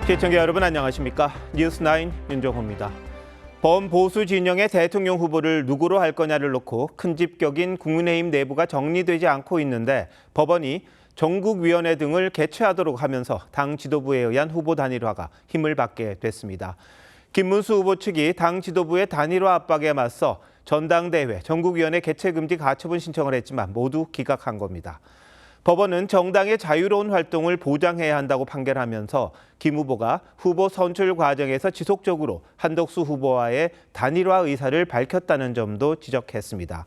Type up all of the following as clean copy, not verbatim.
시청자 여러분 안녕하십니까? 뉴스9 윤정호입니다. 범보수 진영의 대통령 후보를 누구로 할 거냐를 놓고 큰 집격인 국민의힘 내부가 정리되지 않고 있는데 법원이 전국위원회 등을 개최하도록 하면서 당 지도부에 의한 후보 단일화가 힘을 받게 됐습니다. 김문수 후보 측이 당 지도부의 단일화 압박에 맞서 전당대회 전국위원회 개최 금지 가처분 신청을 했지만 모두 기각한 겁니다. 법원은 정당의 자유로운 활동을 보장해야 한다고 판결하면서 김 후보가 후보 선출 과정에서 지속적으로 한덕수 후보와의 단일화 의사를 밝혔다는 점도 지적했습니다.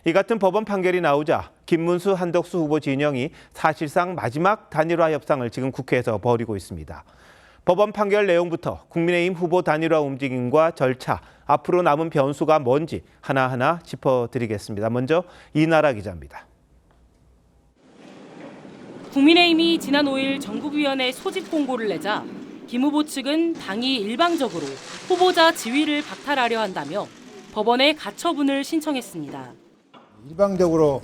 이 같은 법원 판결이 나오자 김문수, 한덕수 후보 진영이 사실상 마지막 단일화 협상을 지금 국회에서 벌이고 있습니다. 법원 판결 내용부터 국민의힘 후보 단일화 움직임과 절차, 앞으로 남은 변수가 뭔지 하나하나 짚어드리겠습니다. 먼저 이나라 기자입니다. 국민의힘이 지난 5일 전국위원회 소집 공고를 내자 김 후보 측은 당이 일방적으로 후보자 지위를 박탈하려 한다며 법원에 가처분을 신청했습니다. 일방적으로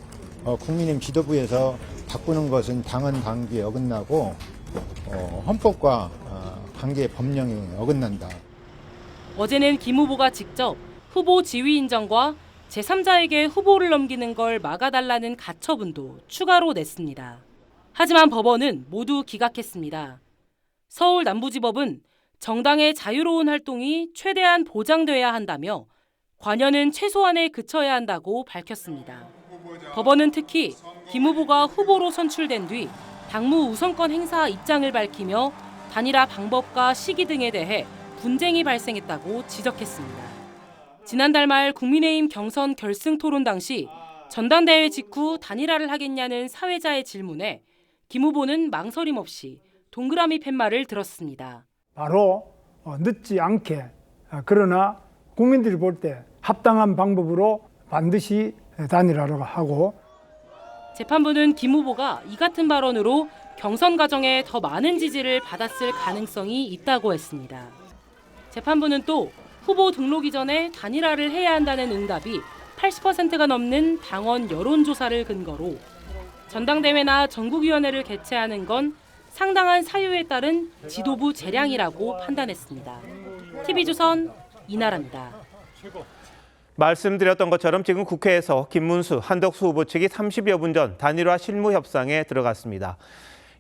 국민의힘 지도부에서 바꾸는 것은 당헌 당규에 어긋나고 헌법과 관계 법령에 어긋난다. 어제는 김 후보가 직접 후보 지위 인정과 제3자에게 후보를 넘기는 걸 막아달라는 가처분도 추가로 냈습니다. 하지만 법원은 모두 기각했습니다. 서울 남부지법은 정당의 자유로운 활동이 최대한 보장돼야 한다며 관여는 최소한에 그쳐야 한다고 밝혔습니다. 법원은 특히 김 후보가 후보로 선출된 뒤 당무 우선권 행사 입장을 밝히며 단일화 방법과 시기 등에 대해 분쟁이 발생했다고 지적했습니다. 지난달 말 국민의힘 경선 결승 토론 당시 전당대회 직후 단일화를 하겠냐는 사회자의 질문에 김 후보는 망설임 없이 동그라미 팻말을 들었습니다. 바로 늦지 않게 그러나 국민들이 볼 때 합당한 방법으로 반드시 단일화를 하고 재판부는 김 후보가 이 같은 발언으로 경선 과정에 더 많은 지지를 받았을 가능성이 있다고 했습니다. 재판부는 또 후보 등록 이전에 단일화를 해야 한다는 응답이 80%가 넘는 당원 여론조사를 근거로 전당대회나 전국위원회를 개최하는 건 상당한 사유에 따른 지도부 재량이라고 판단했습니다. TV조선 이나라입니다. 말씀드렸던 것처럼 지금 국회에서 김문수, 한덕수 후보 측이 30여 분 전 단일화 실무 협상에 들어갔습니다.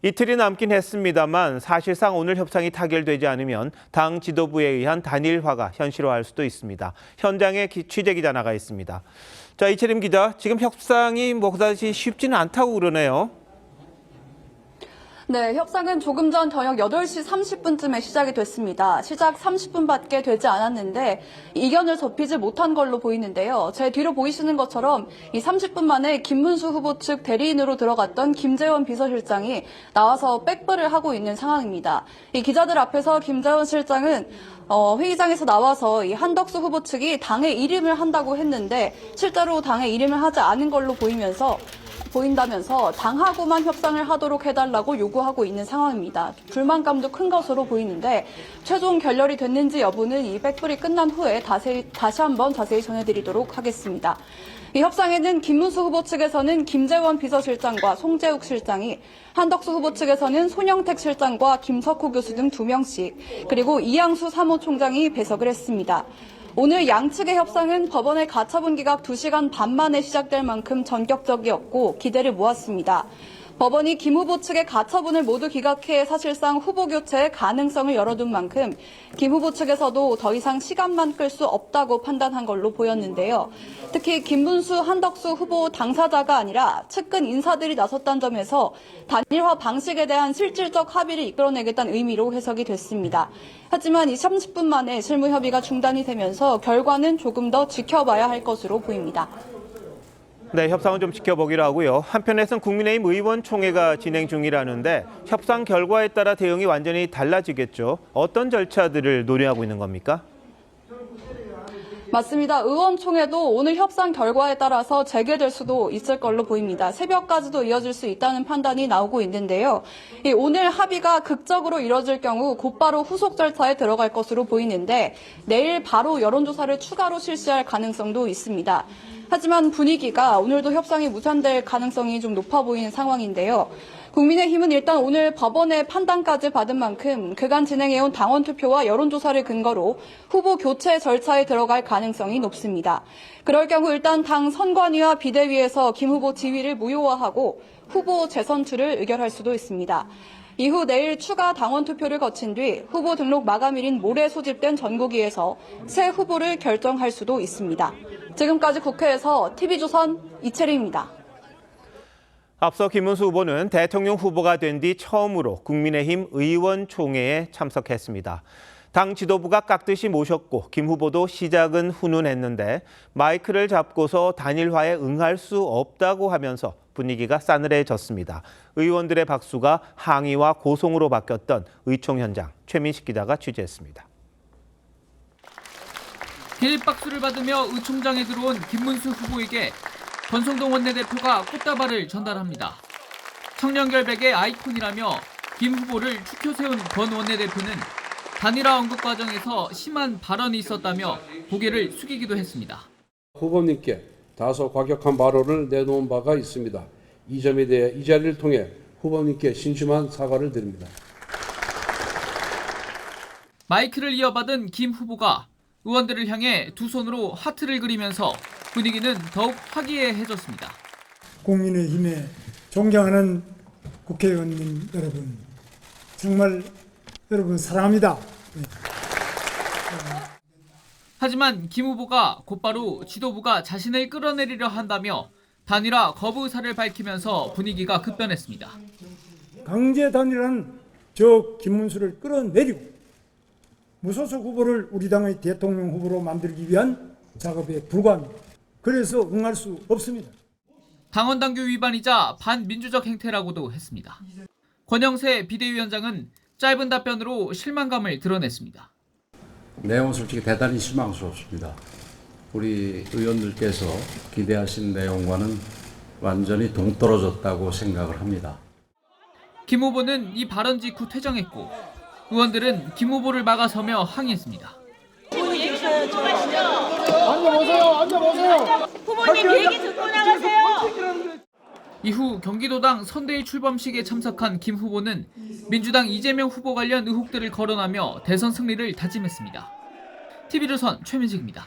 이틀이 남긴 했습니다만 사실상 오늘 협상이 타결되지 않으면 당 지도부에 의한 단일화가 현실화할 수도 있습니다. 현장에 취재기자 나가 있습니다. 자, 이채림 기자, 지금 협상이 그다지 쉽지는 않다고 그러네요. 네, 협상은 조금 전 저녁 8시 30분쯤에 시작이 됐습니다. 시작 30분밖에 되지 않았는데 이견을 좁히지 못한 걸로 보이는데요. 제 뒤로 보이시는 것처럼 이 30분 만에 김문수 후보 측 대리인으로 들어갔던 김재원 비서실장이 나와서 백브를 하고 있는 상황입니다. 이 기자들 앞에서 김재원 실장은 회의장에서 나와서 이 한덕수 후보 측이 당의 이름을 한다고 했는데 실제로 당의 이름을 하지 않은 걸로 보인다면서 당하고만 협상을 하도록 해달라고 요구하고 있는 상황입니다. 불만감도 큰 것으로 보이는데 최종 결렬이 됐는지 여부는 이 백불이 끝난 후에 다시 한번 자세히 전해드리도록 하겠습니다. 이 협상에는 김문수 후보 측에서는 김재원 비서실장과 송재욱 실장이, 한덕수 후보 측에서는 손영택 실장과 김석호 교수 등 2명씩, 그리고 이양수 사무총장이 배석을 했습니다. 오늘 양측의 협상은 법원의 가처분 기각 2시간 반 만에 시작될 만큼 전격적이었고 기대를 모았습니다. 법원이 김 후보 측의 가처분을 모두 기각해 사실상 후보 교체의 가능성을 열어둔 만큼 김 후보 측에서도 더 이상 시간만 끌 수 없다고 판단한 걸로 보였는데요. 특히 김문수, 한덕수 후보 당사자가 아니라 측근 인사들이 나섰다는 점에서 단일화 방식에 대한 실질적 합의를 이끌어내겠다는 의미로 해석이 됐습니다. 하지만 이 30분 만에 실무 협의가 중단이 되면서 결과는 조금 더 지켜봐야 할 것으로 보입니다. 네, 협상은 좀 지켜보기로 하고요. 한편에서는 국민의힘 의원총회가 진행 중이라는데 협상 결과에 따라 대응이 완전히 달라지겠죠. 어떤 절차들을 논의하고 있는 겁니까? 맞습니다. 의원총회도 오늘 협상 결과에 따라서 재개될 수도 있을 걸로 보입니다. 새벽까지도 이어질 수 있다는 판단이 나오고 있는데요. 오늘 합의가 극적으로 이뤄질 경우 곧바로 후속 절차에 들어갈 것으로 보이는데 내일 바로 여론조사를 추가로 실시할 가능성도 있습니다. 하지만 분위기가 오늘도 협상이 무산될 가능성이 좀 높아 보이는 상황인데요. 국민의힘은 일단 오늘 법원의 판단까지 받은 만큼 그간 진행해온 당원 투표와 여론조사를 근거로 후보 교체 절차에 들어갈 가능성이 높습니다. 그럴 경우 일단 당 선관위와 비대위에서 김 후보 지위를 무효화하고 후보 재선출을 의결할 수도 있습니다. 이후 내일 추가 당원 투표를 거친 뒤 후보 등록 마감일인 모레 소집된 전국위에서 새 후보를 결정할 수도 있습니다. 지금까지 국회에서 TV조선 이채리입니다. 앞서 김문수 후보는 대통령 후보가 된 뒤 처음으로 국민의힘 의원총회에 참석했습니다. 당 지도부가 깍듯이 모셨고 김 후보도 시작은 훈훈했는데 마이크를 잡고서 단일화에 응할 수 없다고 하면서 분위기가 싸늘해졌습니다. 의원들의 박수가 항의와 고송으로 바뀌었던 의총 현장, 최민식 기자가 취재했습니다. 기립박수를 받으며 의총장에 들어온 김문수 후보에게 권성동 원내대표가 꽃다발을 전달합니다. 청년결백의 아이콘이라며 김 후보를 축켜 세운 권 원내대표는 단일화 언급 과정에서 심한 발언이 있었다며 고개를 숙이기도 했습니다. 후보님께 다소 과격한 발언을 내놓은 바가 있습니다. 이 점에 대해 이 자리를 통해 후보님께 심심한 사과를 드립니다. 마이크를 이어받은 김 후보가 의원들을 향해 두 손으로 하트를 그리면서 분위기는 더욱 화기애애해졌습니다. 국민의힘에 존경하는 국회의원님 여러분, 정말 여러분 사랑합니다. 네. 하지만 김 후보가 곧바로 지도부가 자신을 끌어내리려 한다며 단일화 거부 의사를 밝히면서 분위기가 급변했습니다. 강제 단일화는 저 김문수를 끌어내리고 무소속 후보를 우리 당의 대통령 후보로 만들기 위한 작업에 불과합니다. 그래서 응할 수 없습니다. 당원 당규 위반이자 반민주적 행태라고도 했습니다. 권영세 비대위원장은 짧은 답변으로 실망감을 드러냈습니다. 내용은 솔직히 대단히 실망스럽습니다. 우리 의원들께서 기대하신 내용과는 완전히 동떨어졌다고 생각을 합니다. 김 후보는 이 발언 직후 퇴장했고 의원들은 김 후보를 막아서며 항의했습니다. 후보님 얘기 듣고 나가세요. 이후 경기도당 선대위 출범식에 참석한 김 후보는 민주당 이재명 후보 관련 의혹들을 거론하며 대선 승리를 다짐했습니다. TV조선 최민식입니다.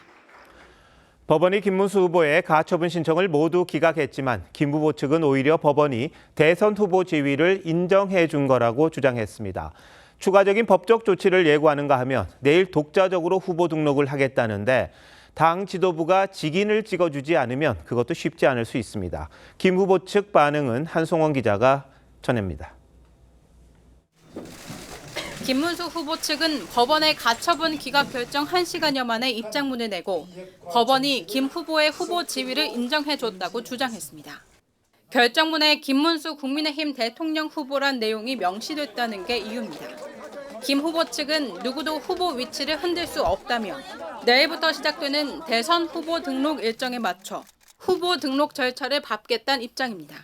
법원이 김문수 후보의 가처분 신청을 모두 기각했지만 김 후보 측은 오히려 법원이 대선 후보 지위를 인정해 준 거라고 주장했습니다. 추가적인 법적 조치를 예고하는가 하면 내일 독자적으로 후보 등록을 하겠다는데 당 지도부가 직인을 찍어주지 않으면 그것도 쉽지 않을 수 있습니다. 김 후보 측 반응은 한송원 기자가 전합니다. 김문수 후보 측은 법원의 가처분 기각 결정 1시간여 만에 입장문을 내고 법원이 김 후보의 후보 지위를 인정해줬다고 주장했습니다. 결정문에 김문수 국민의힘 대통령 후보란 내용이 명시됐다는 게 이유입니다. 김 후보 측은 누구도 후보 위치를 흔들 수 없다며 내일부터 시작되는 대선 후보 등록 일정에 맞춰 후보 등록 절차를 밟겠다는 입장입니다.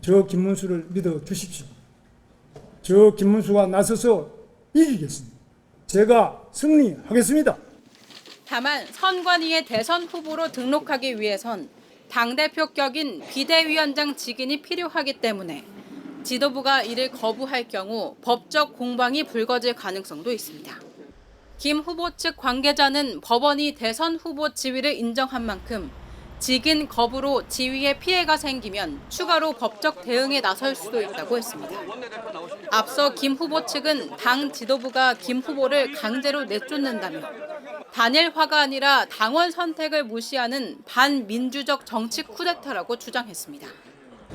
저 김문수를 믿어 주십시오. 저 김문수가 나서서 이기겠습니다. 제가 승리하겠습니다. 다만 선관위의 대선 후보로 등록하기 위해선 당대표 격인 비대위원장 직인이 필요하기 때문에 지도부가 이를 거부할 경우 법적 공방이 불거질 가능성도 있습니다. 김 후보 측 관계자는 법원이 대선 후보 지위를 인정한 만큼 직인 거부로 지위에 피해가 생기면 추가로 법적 대응에 나설 수도 있다고 했습니다. 앞서 김 후보 측은 당 지도부가 김 후보를 강제로 내쫓는다며 단일화가 아니라 당원 선택을 무시하는 반민주적 정치 쿠데타라고 주장했습니다.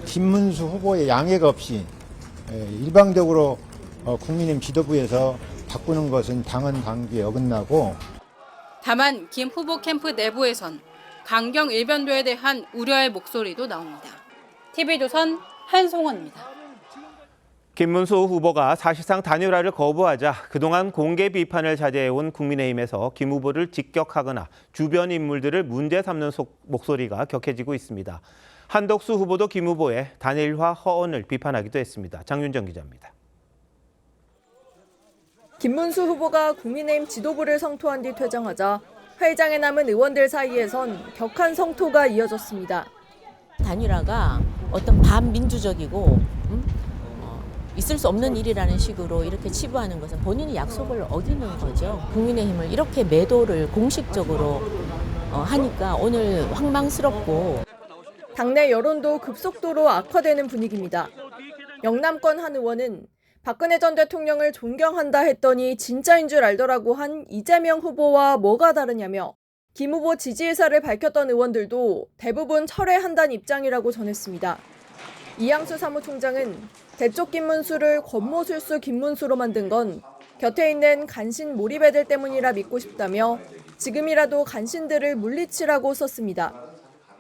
김문수 후보의 양해가 없이 일방적으로 국민의힘 지도부에서 바꾸는 것은 당헌 당규에 어긋나고 다만 김 후보 캠프 내부에선 강경 일변도에 대한 우려의 목소리도 나옵니다. TV조선 한송원입니다. 김문수 후보가 사실상 단일화를 거부하자 그동안 공개 비판을 자제해온 국민의힘에서 김 후보를 직격하거나 주변 인물들을 문제 삼는 목소리가 격해지고 있습니다. 한덕수 후보도 김 후보의 단일화 허언을 비판하기도 했습니다. 장윤정 기자입니다. 김문수 후보가 국민의힘 지도부를 성토한 뒤 퇴장하자 회의장에 남은 의원들 사이에선 격한 성토가 이어졌습니다. 단일화가 어떤 반민주적이고 있을 수 없는 일이라는 식으로 이렇게 치부하는 것은 본인이 약속을 어기는 거죠. 국민의힘을 이렇게 매도를 공식적으로 하니까 오늘 황망스럽고. 당내 여론도 급속도로 악화되는 분위기입니다. 영남권 한 의원은 박근혜 전 대통령을 존경한다 했더니 진짜인 줄 알더라고 한 이재명 후보와 뭐가 다르냐며 김 후보 지지 의사를 밝혔던 의원들도 대부분 철회한다는 입장이라고 전했습니다. 이양수 사무총장은 대쪽 김문수를 권모술수 김문수로 만든 건 곁에 있는 간신 몰입애들 때문이라 믿고 싶다며 지금이라도 간신들을 물리치라고 썼습니다.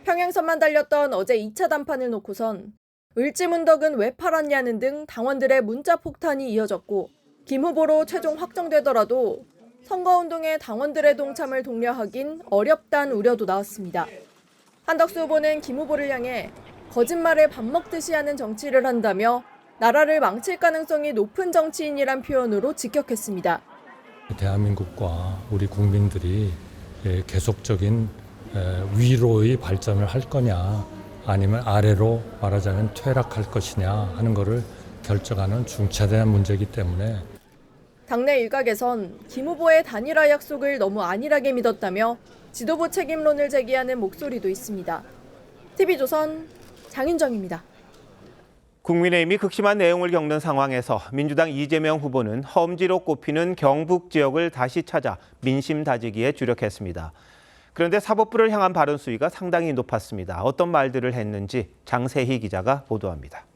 평행선만 달렸던 어제 2차 단판을 놓고선 을지문덕은 왜 팔았냐는 등 당원들의 문자 폭탄이 이어졌고 김 후보로 최종 확정되더라도 선거운동에 당원들의 동참을 독려하긴 어렵다는 우려도 나왔습니다. 한덕수 후보는 김 후보를 향해 거짓말을 밥 먹듯이 하는 정치를 한다며 나라를 망칠 가능성이 높은 정치인이란 표현으로 직격했습니다. 대한민국과 우리 국민들이 계속적인 위로의 발전을 할 거냐 아니면 아래로 말하자면 퇴락할 것이냐 하는 것을 결정하는 중차대한 문제이기 때문에 당내 일각에선 김 후보의 단일화 약속을 너무 안일하게 믿었다며 지도부 책임론을 제기하는 목소리도 있습니다. TV조선 장윤정입니다. 국민의힘이 극심한 내용을 겪는 상황에서 민주당 이재명 후보는 험지로 꼽히는 경북 지역을 다시 찾아 민심 다지기에 주력했습니다. 그런데 사법부를 향한 발언 수위가 상당히 높았습니다. 어떤 말들을 했는지 장세희 기자가 보도합니다.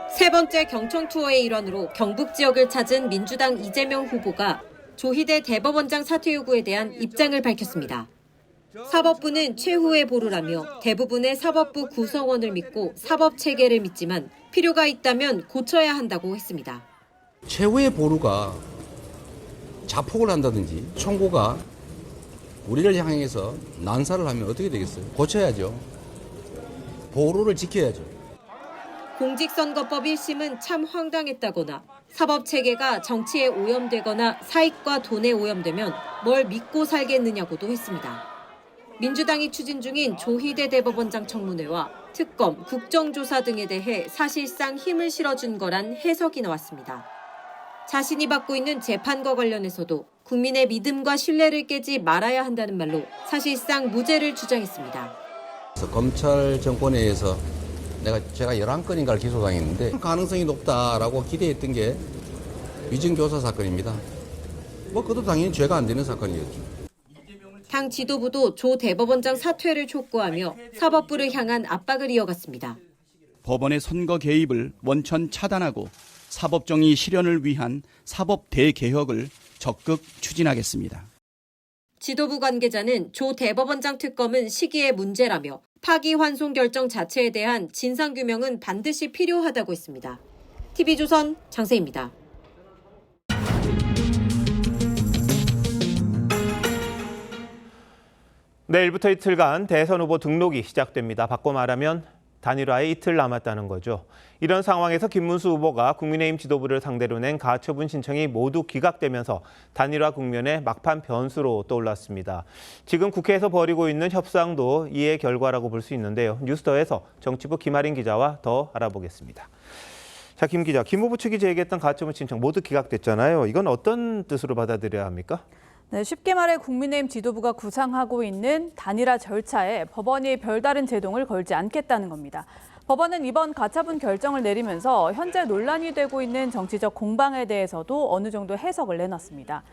세 번째 경청 투어의 일환으로 경북 지역을 찾은 민주당 이재명 후보가 조희대 대법원장 사퇴 요구에 대한 입장을 밝혔습니다. 사법부는 최후의 보루라며 대부분의 사법부 구성원을 믿고 사법체계를 믿지만 필요가 있다면 고쳐야 한다고 했습니다. 최후의 보루가 자폭을 한다든지 총고가 우리를 향해서 난사를 하면 어떻게 되겠어요? 고쳐야죠. 보루를 지켜야죠. 공직선거법 1심은 참 황당했다거나 사법체계가 정치에 오염되거나 사익과 돈에 오염되면 뭘 믿고 살겠느냐고도 했습니다. 민주당이 추진 중인 조희대 대법원장 청문회와 특검, 국정조사 등에 대해 사실상 힘을 실어준 거란 해석이 나왔습니다. 자신이 받고 있는 재판과 관련해서도 국민의 믿음과 신뢰를 깨지 말아야 한다는 말로 사실상 무죄를 주장했습니다. 검찰 정권에 의해서 제가 11건인가를 기소당했는데 가능성이 높다라고 기대했던 게 위증교사 사건입니다. 그것도 당연히 죄가 안 되는 사건이었죠. 당 지도부도 조 대법원장 사퇴를 촉구하며 사법부를 향한 압박을 이어갔습니다. 법원의 선거 개입을 원천 차단하고 사법정의 실현을 위한 사법 대개혁을 적극 추진하겠습니다. 지도부 관계자는 조 대법원장 특검은 시기의 문제라며 파기환송 결정 자체에 대한 진상규명은 반드시 필요하다고 했습니다. TV조선 장세희입니다. 내일부터 이틀간 대선 후보 등록이 시작됩니다. 바꿔 말하면 단일화에 이틀 남았다는 거죠. 이런 상황에서 김문수 후보가 국민의힘 지도부를 상대로 낸 가처분 신청이 모두 기각되면서 단일화 국면의 막판 변수로 떠올랐습니다. 지금 국회에서 벌이고 있는 협상도 이의 결과라고 볼 수 있는데요. 뉴스더에서 정치부 김아린 기자와 더 알아보겠습니다. 자, 김 기자, 김 후보 측이 제기했던 가처분 신청 모두 기각됐잖아요. 이건 어떤 뜻으로 받아들여야 합니까? 네, 쉽게 말해 국민의힘 지도부가 구상하고 있는 단일화 절차에 법원이 별다른 제동을 걸지 않겠다는 겁니다. 법원은 이번 가처분 결정을 내리면서 현재 논란이 되고 있는 정치적 공방에 대해서도 어느 정도 해석을 내놨습니다.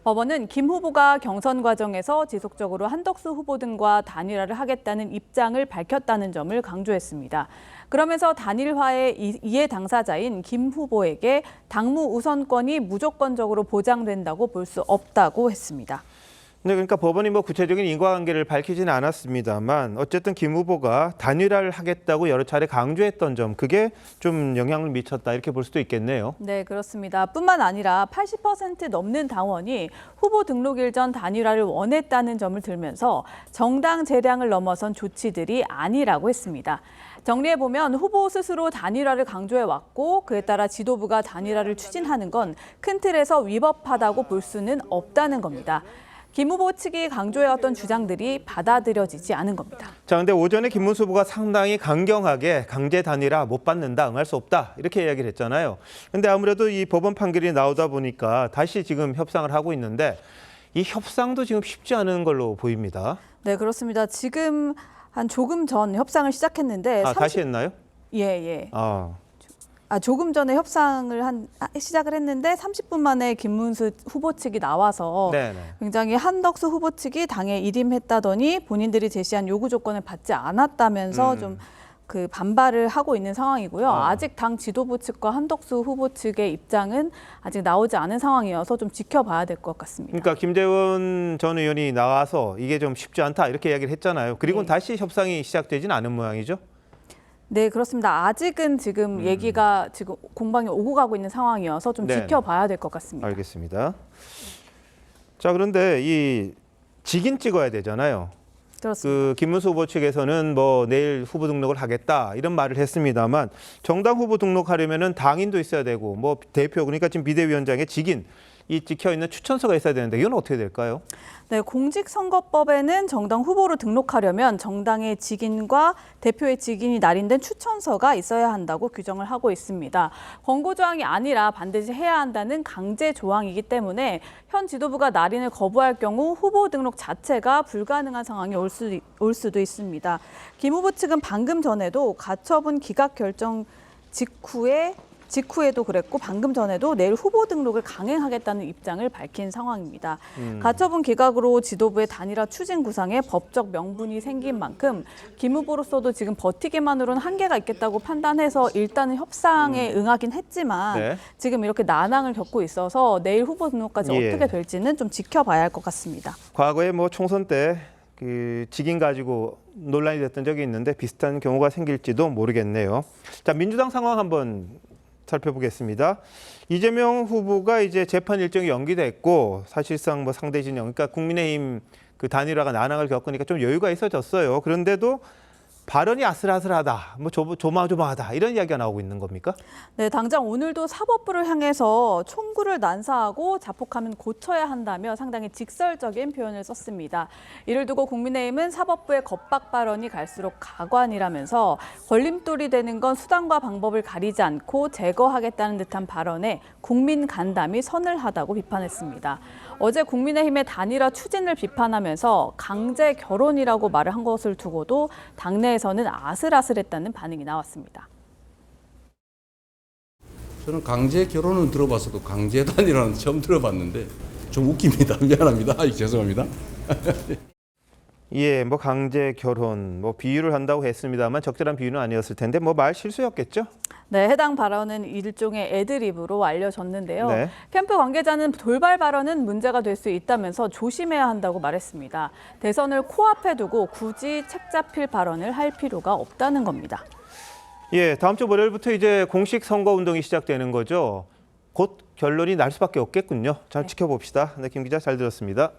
법원은 김 후보가 경선 과정에서 지속적으로 한덕수 후보 등과 단일화를 하겠다는 입장을 밝혔다는 점을 강조했습니다. 그러면서 단일화의 이해 당사자인 김 후보에게 당무 우선권이 무조건적으로 보장된다고 볼 수 없다고 했습니다. 네, 그러니까 법원이 구체적인 인과관계를 밝히지는 않았습니다만 어쨌든 김 후보가 단일화를 하겠다고 여러 차례 강조했던 점, 그게 좀 영향을 미쳤다 이렇게 볼 수도 있겠네요. 네, 그렇습니다. 뿐만 아니라 80% 넘는 당원이 후보 등록일 전 단일화를 원했다는 점을 들면서 정당 재량을 넘어선 조치들이 아니라고 했습니다. 정리해보면 후보 스스로 단일화를 강조해왔고 그에 따라 지도부가 단일화를 추진하는 건 큰 틀에서 위법하다고 볼 수는 없다는 겁니다. 김 후보 측이 강조해왔던 주장들이 받아들여지지 않은 겁니다. 자, 근데 오전에 김문수 후보가 상당히 강경하게 강제 단일화 못 받는다, 응할 수 없다 이렇게 이야기를 했잖아요. 근데 아무래도 이 법원 판결이 나오다 보니까 다시 지금 협상을 하고 있는데 이 협상도 지금 쉽지 않은 걸로 보입니다. 네, 그렇습니다. 지금 한 조금 전 협상을 시작했는데 다시 했나요? 예. 조금 전에 협상을 시작을 했는데 30분 만에 김문수 후보 측이 나와서 굉장히 한덕수 후보 측이 당에 일임했다더니 본인들이 제시한 요구 조건을 받지 않았다면서 좀 그 반발을 하고 있는 상황이고요. 아직 당 지도부 측과 한덕수 후보 측의 입장은 아직 나오지 않은 상황이어서 좀 지켜봐야 될 것 같습니다. 그러니까 김재원 전 의원이 나와서 이게 좀 쉽지 않다 이렇게 이야기를 했잖아요. 그리고 다시 협상이 시작되지는 않은 모양이죠? 네, 그렇습니다. 아직은 지금 얘기가 지금 공방이 오고 가고 있는 상황이어서 좀 지켜봐야 될 것 같습니다. 알겠습니다. 자, 그런데 이 직인 찍어야 되잖아요. 그렇습니다. 그 김문수 후보 측에서는 뭐 내일 후보 등록을 하겠다 이런 말을 했습니다만 정당 후보 등록하려면은 당인도 있어야 되고 뭐 대표 그러니까 지금 비대위원장의 직인 이 찍혀 있는 추천서가 있어야 되는데 이건 어떻게 될까요? 네, 공직선거법에는 정당 후보로 등록하려면 정당의 직인과 대표의 직인이 날인된 추천서가 있어야 한다고 규정을 하고 있습니다. 권고조항이 아니라 반드시 해야 한다는 강제 조항이기 때문에 현 지도부가 날인을 거부할 경우 후보 등록 자체가 불가능한 상황이 올 수도 있습니다. 김 후보 측은 방금 전에도 가처분 기각 결정 직후에도 그랬고 방금 전에도 내일 후보 등록을 강행하겠다는 입장을 밝힌 상황입니다. 가처분 기각으로 지도부의 단일화 추진 구상에 법적 명분이 생긴 만큼 김 후보로서도 지금 버티기만으로는 한계가 있겠다고 판단해서 일단은 협상에 응하긴 했지만 지금 이렇게 난항을 겪고 있어서 내일 후보 등록까지 어떻게 될지는 좀 지켜봐야 할 것 같습니다. 과거에 뭐 총선 때 그 직인 가지고 논란이 됐던 적이 있는데 비슷한 경우가 생길지도 모르겠네요. 자, 민주당 상황 한번 살펴보겠습니다. 이재명 후보가 이제 재판 일정이 연기됐고 사실상 뭐 상대 진영, 그러니까 국민의힘 그 단일화가 난항을 겪으니까 좀 여유가 있어졌어요. 그런데도 발언이 아슬아슬하다, 뭐 조마조마하다 이런 이야기가 나오고 있는 겁니까? 네, 당장 오늘도 사법부를 향해서 총구를 난사하고 자폭하면 고쳐야 한다며 상당히 직설적인 표현을 썼습니다. 이를 두고 국민의힘은 사법부의 겁박 발언이 갈수록 가관이라면서 걸림돌이 되는 건 수단과 방법을 가리지 않고 제거하겠다는 듯한 발언에 국민 간담이 서늘하다고 비판했습니다. 어제 국민의힘의 단일화 추진을 비판하면서 강제 결혼이라고 말을 한 것을 두고도 당내에서는 아슬아슬했다는 반응이 나왔습니다. 저는 강제 결혼은 들어봤어도 강제 단일화는 처음 들어봤는데 좀 웃깁니다. 미안합니다. 죄송합니다. 예, 뭐 강제 결혼, 뭐 비유를 한다고 했습니다만 적절한 비유는 아니었을 텐데 뭐 말 실수였겠죠? 네, 해당 발언은 일종의 애드리브로 알려졌는데요. 캠프 관계자는 돌발 발언은 문제가 될 수 있다면서 조심해야 한다고 말했습니다. 대선을 코앞에 두고 굳이 책 잡힐 발언을 할 필요가 없다는 겁니다. 예, 다음 주 월요일부터 이제 공식 선거 운동이 시작되는 거죠. 곧 결론이 날 수밖에 없겠군요. 잘 지켜봅시다. 네, 김 기자 잘 들었습니다.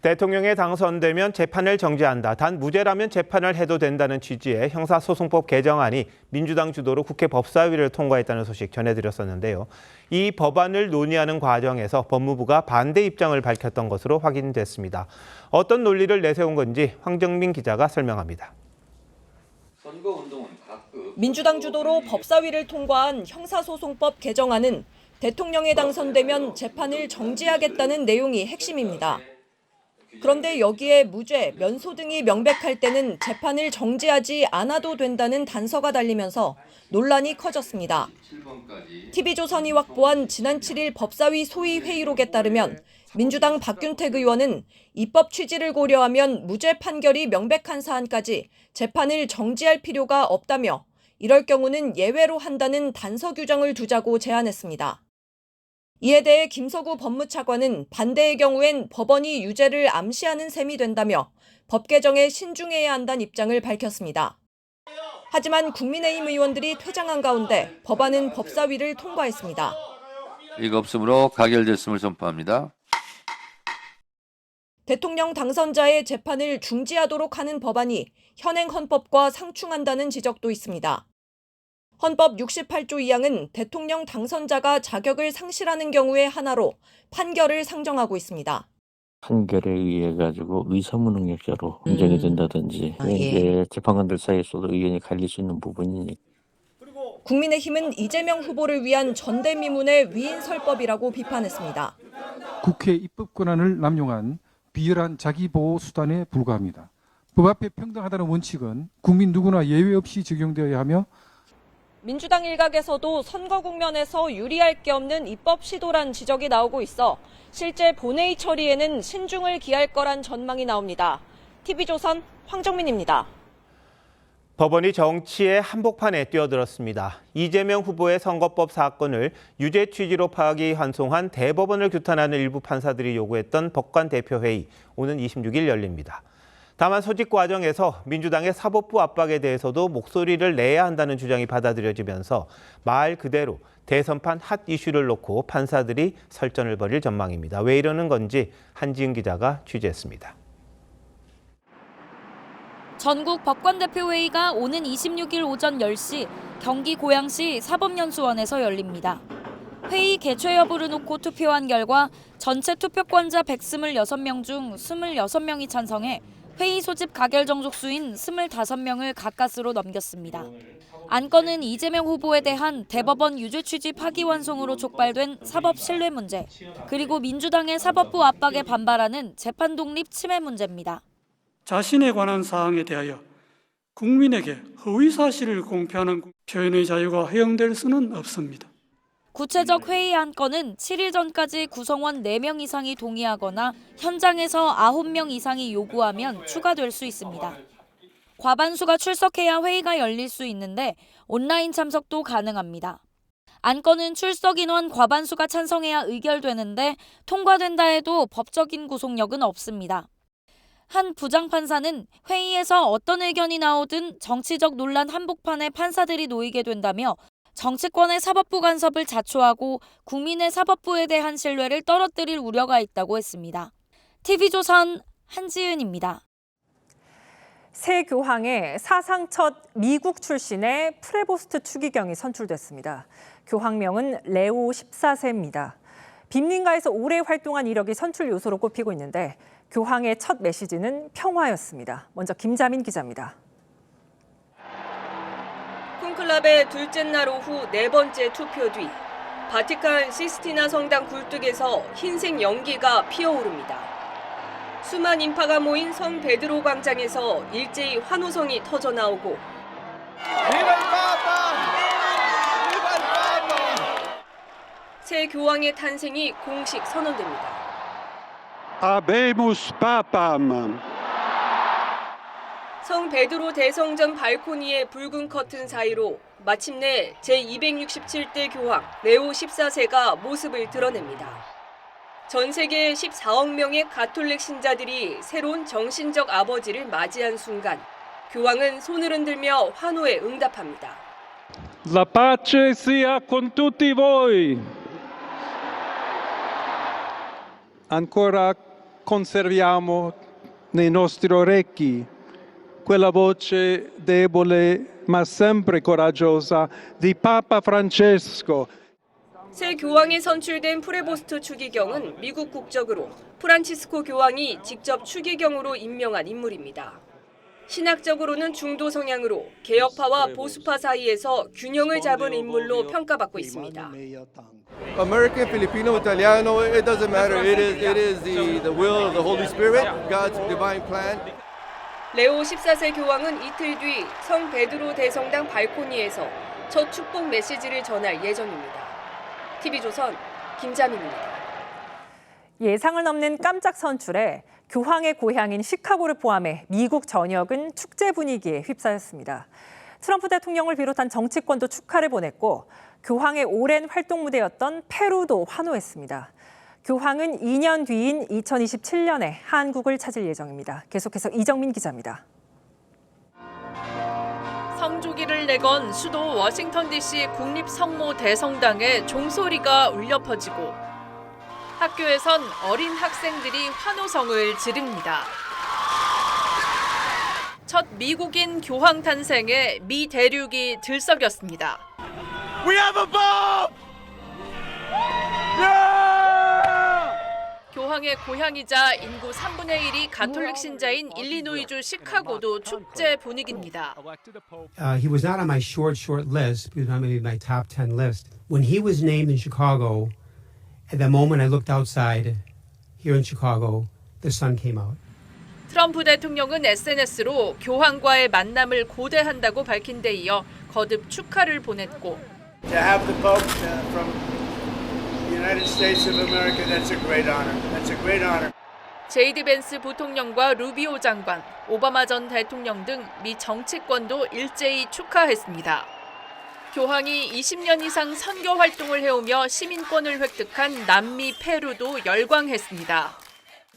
대통령에 당선되면 재판을 정지한다. 단 무죄라면 재판을 해도 된다는 취지의 형사소송법 개정안이 민주당 주도로 국회 법사위를 통과했다는 소식 전해드렸었는데요. 이 법안을 논의하는 과정에서 법무부가 반대 입장을 밝혔던 것으로 확인됐습니다. 어떤 논리를 내세운 건지 황정민 기자가 설명합니다. 민주당 주도로 법사위를 통과한 형사소송법 개정안은 대통령에 당선되면 재판을 정지하겠다는 내용이 핵심입니다. 그런데 여기에 무죄, 면소 등이 명백할 때는 재판을 정지하지 않아도 된다는 단서가 달리면서 논란이 커졌습니다. TV조선이 확보한 지난 7일 법사위 소위 회의록에 따르면 민주당 박균택 의원은 입법 취지를 고려하면 무죄 판결이 명백한 사안까지 재판을 정지할 필요가 없다며 이럴 경우는 예외로 한다는 단서 규정을 두자고 제안했습니다. 이에 대해 김서구 법무차관은 반대의 경우엔 법원이 유죄를 암시하는 셈이 된다며 법 개정에 신중해야 한다는 입장을 밝혔습니다. 하지만 국민의힘 의원들이 퇴장한 가운데 법안은 법사위를 통과했습니다. 이가 없으므로 가결됐음을 선포합니다. 대통령 당선자의 재판을 중지하도록 하는 법안이 현행 헌법과 상충한다는 지적도 있습니다. 헌법 68조 2항은 대통령 당선자가 자격을 상실하는 경우의 하나로 판결을 상정하고 있습니다. 판결에 의해 가지고 의사무능력자로 인정이 된다든지 이제 재판관들 사이에서도 의견이 갈릴 수 있는 부분이니까. 국민의힘은 이재명 후보를 위한 전대미문의 위인설법이라고 비판했습니다. 국회 입법 권한을 남용한 비열한 자기보호 수단에 불과합니다. 법 앞에 평등하다는 원칙은 국민 누구나 예외 없이 적용되어야 하며 민주당 일각에서도 선거 국면에서 유리할 게 없는 입법 시도란 지적이 나오고 있어 실제 본회의 처리에는 신중을 기할 거란 전망이 나옵니다. TV조선 황정민입니다. 법원이 정치의 한복판에 뛰어들었습니다. 이재명 후보의 선거법 사건을 유죄 취지로 파기환송한 대법원을 규탄하는 일부 판사들이 요구했던 법관 대표회의 오는 26일 열립니다. 다만 소집 과정에서 민주당의 사법부 압박에 대해서도 목소리를 내야 한다는 주장이 받아들여지면서 말 그대로 대선판 핫 이슈를 놓고 판사들이 설전을 벌일 전망입니다. 왜 이러는 건지 한지은 기자가 취재했습니다. 전국 법관대표회의가 오는 26일 오전 10시 경기 고양시 사법연수원에서 열립니다. 회의 개최 여부를 놓고 투표한 결과 전체 투표권자 126명 중 26명이 찬성해 회의 소집 가결 정족수인 25명을 가까스로 넘겼습니다. 안건은 이재명 후보에 대한 대법원 유죄 취지 파기환송으로 촉발된 사법 신뢰 문제, 그리고 민주당의 사법부 압박에 반발하는 재판 독립 침해 문제입니다. 자신에 관한 사항에 대하여 국민에게 허위 사실을 공표하는 표현의 자유가 허용될 수는 없습니다. 구체적 회의 안건은 7일 전까지 구성원 4명 이상이 동의하거나 현장에서 9명 이상이 요구하면 추가될 수 있습니다. 과반수가 출석해야 회의가 열릴 수 있는데 온라인 참석도 가능합니다. 안건은 출석 인원 과반수가 찬성해야 의결되는데 통과된다 해도 법적인 구속력은 없습니다. 한 부장판사는 회의에서 어떤 의견이 나오든 정치적 논란 한복판에 판사들이 놓이게 된다며 정치권의 사법부 간섭을 자초하고 국민의 사법부에 대한 신뢰를 떨어뜨릴 우려가 있다고 했습니다. TV조선 한지은입니다. 새 교황에 사상 첫 미국 출신의 프레보스트 추기경이 선출됐습니다. 교황명은 레오 14세입니다. 빈민가에서 오래 활동한 이력이 선출 요소로 꼽히고 있는데 교황의 첫 메시지는 평화였습니다. 먼저 김자민 기자입니다. 콘클라베 둘째 날 오후 4번째 투표 뒤 바티칸 시스티나 성당 굴뚝에서 흰색 연기가 피어오릅니다. 수만 인파가 모인 성 베드로 광장에서 일제히 환호성이 터져나오고 새 교황의 탄생이 공식 선언됩니다. Habemus Papam. 성 베드로 대성전 발코니의 붉은 커튼 사이로 마침내 제267대 교황 레오 14세가 모습을 드러냅니다. 전 세계 14억 명의 가톨릭 신자들이 새로운 정신적 아버지를 맞이한 순간 교황은 손을 흔들며 환호에 응답합니다. La pace sia con tutti voi. Ancora conserviamo nei nostri orecchi quella voce debole ma sempre coraggiosa di Papa Francesco. 새 교황에 선출된 프레보스트 추기경은 미국 국적으로 프란치스코 교황이 직접 추기경으로 임명한 인물입니다. 신학적으로는 중도 성향으로 개혁파와 보수파 사이에서 균형을 잡은 인물로 평가받고 있습니다. American, Filipino, Italiano, it doesn't matter. It is the will of the Holy Spirit, God's divine plan. 레오 14세 교황은 이틀 뒤 성 베드로 대성당 발코니에서 첫 축복 메시지를 전할 예정입니다. TV조선 김자민입니다. 예상을 넘는 깜짝 선출에 교황의 고향인 시카고를 포함해 미국 전역은 축제 분위기에 휩싸였습니다. 트럼프 대통령을 비롯한 정치권도 축하를 보냈고 교황의 오랜 활동 무대였던 페루도 환호했습니다. 교황은 2년 뒤인 2027년에 한국을 찾을 예정입니다. 계속해서 이정민 기자입니다. 성조기를 내건 수도 워싱턴 DC 국립성모 대성당에 종소리가 울려 퍼지고 학교에선 어린 학생들이 환호성을 지릅니다. 첫 미국인 교황 탄생에 미 대륙이 들썩였습니다. We have a bomb! 교황의 고향이자 인구 3분의 1이 가톨릭 신자인 일리노이주 시카고도 축제 분위기입니다. He was not on my short list. He was on maybe my top 10 list. When he was named in Chicago, at the moment I looked outside here in Chicago, the sun came out. 트럼프 대통령은 SNS로 교황과의 만남을 고대한다고 밝힌 데 이어 거듭 축하를 보냈고 To have the Pope from the United States of America, that's a great honor. That's a great honor. 제이디 벤스 부통령과 루비오 장관, 오바마 전 대통령 등 미 정치권도 일제히 축하했습니다. 교황이 20년 이상 선교 활동을 해오며 시민권을 획득한 남미 페루도 열광했습니다.